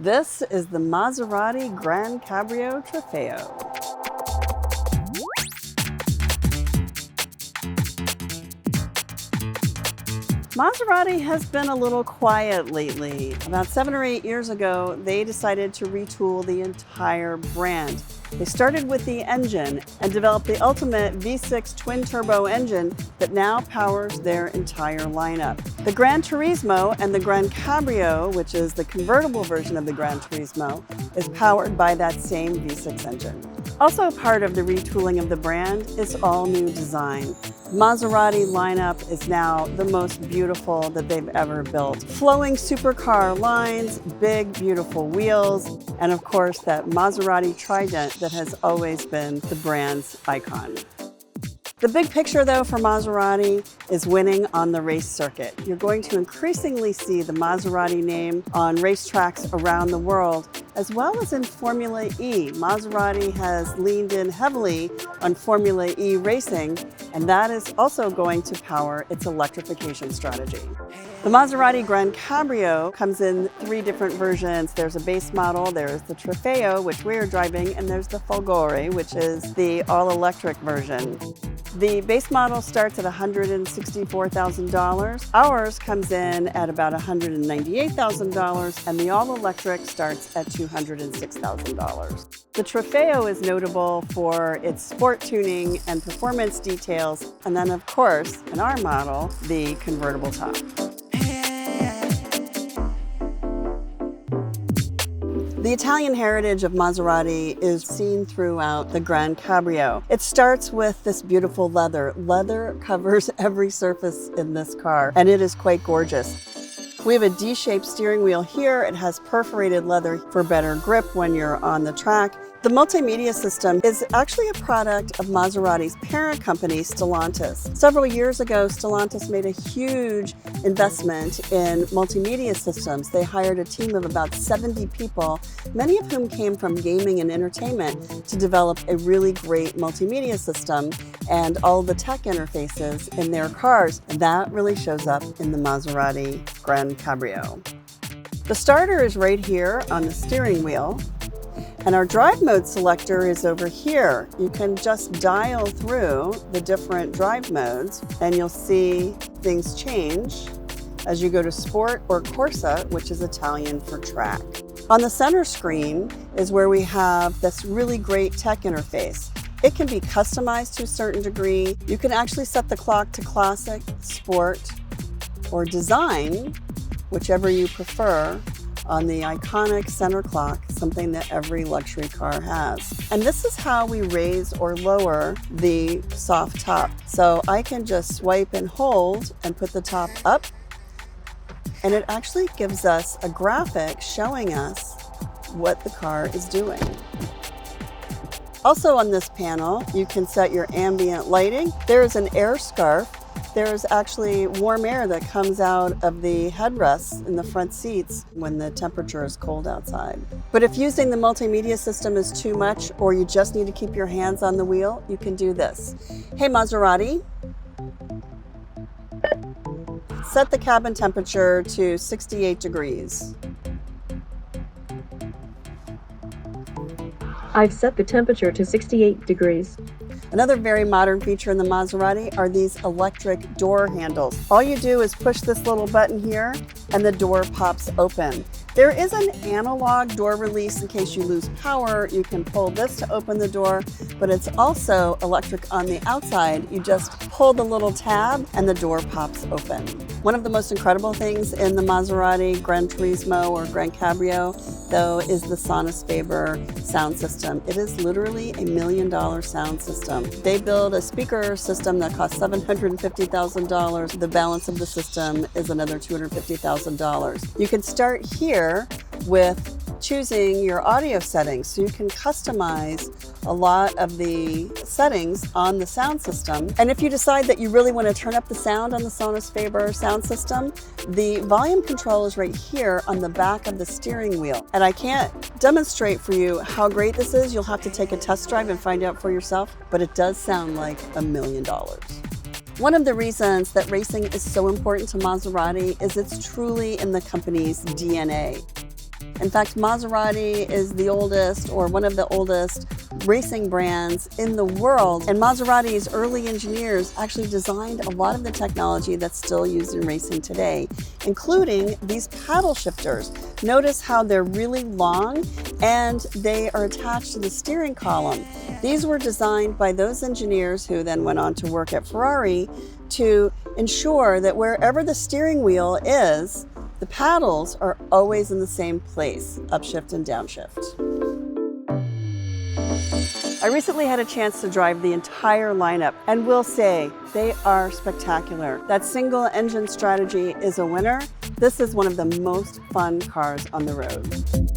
This is the Maserati GranCabrio Trofeo. Maserati has been a little quiet lately. About 7 or 8 years ago, they decided to retool the entire brand. They started with the engine and developed the ultimate V6 twin-turbo engine that now powers their entire lineup. The Gran Turismo and the GranCabrio, which is the convertible version of the Gran Turismo, is powered by that same V6 engine. Also part of the retooling of the brand is all new design. Maserati lineup is now the most beautiful that they've ever built. Flowing supercar lines, big, beautiful wheels, and of course that Maserati Trident that has always been the brand's icon. The big picture, though, for Maserati is winning on the race circuit. You're going to increasingly see the Maserati name on racetracks around the world, as well as in Formula E. Maserati has leaned in heavily on Formula E racing, and that is also going to power its electrification strategy. The Maserati GranCabrio comes in 3 different versions. There's a base model, there's the Trofeo, which we're driving, and there's the Folgore, which is the all-electric version. The base model starts at $164,000. Ours comes in at about $198,000, and the all-electric starts at $206,000. The Trofeo is notable for its sport tuning and performance details, and then of course, in our model, the convertible top. The Italian heritage of Maserati is seen throughout the GranCabrio. It starts with this beautiful leather. Leather covers every surface in this car, and it is quite gorgeous. We have a D-shaped steering wheel here. It has perforated leather for better grip when you're on the track. The multimedia system is actually a product of Maserati's parent company, Stellantis. Several years ago, Stellantis made a huge investment in multimedia systems. They hired a team of about 70 people, many of whom came from gaming and entertainment, to develop a really great multimedia system and all the tech interfaces in their cars. And that really shows up in the Maserati GranCabrio. The starter is right here on the steering wheel. And our drive mode selector is over here. You can just dial through the different drive modes and you'll see things change as you go to Sport or Corsa, which is Italian for track. On the center screen is where we have this really great tech interface. It can be customized to a certain degree. You can actually set the clock to classic, sport, or design, whichever you prefer, on the iconic center clock, something that every luxury car has. And this is how we raise or lower the soft top. So I can just swipe and hold and put the top up, and it actually gives us a graphic showing us what the car is doing. Also on this panel, you can set your ambient lighting. There is an air scarf. There's actually warm air that comes out of the headrests in the front seats when the temperature is cold outside. But if using the multimedia system is too much, or you just need to keep your hands on the wheel, you can do this. Hey Maserati, set the cabin temperature to 68 degrees. I've set the temperature to 68 degrees. Another very modern feature in the Maserati are these electric door handles. All you do is push this little button here and the door pops open. There is an analog door release in case you lose power. You can pull this to open the door, but it's also electric on the outside. You just pull the little tab and the door pops open. One of the most incredible things in the Maserati Gran Turismo or GranCabrio, though, is the Sonus Faber Sound System. It is literally $1 million sound system. They build a speaker system that costs $750,000. The balance of the system is another $250,000. You can start here with choosing your audio settings, so you can customize a lot of the settings on the sound system. And if you decide that you really want to turn up the sound on the Sonus Faber sound system, the volume control is right here on the back of the steering wheel. And I can't demonstrate for you how great this is. You'll have to take a test drive and find out for yourself, but it does sound like $1 million. One of the reasons that racing is so important to Maserati is it's truly in the company's DNA. In fact, Maserati is the oldest or one of the oldest racing brands in the world. And Maserati's early engineers actually designed a lot of the technology that's still used in racing today, including these paddle shifters. Notice how they're really long and they are attached to the steering column. These were designed by those engineers who then went on to work at Ferrari to ensure that wherever the steering wheel is, the paddles are always in the same place, upshift and downshift. I recently had a chance to drive the entire lineup and will say they are spectacular. That single engine strategy is a winner. This is one of the most fun cars on the road.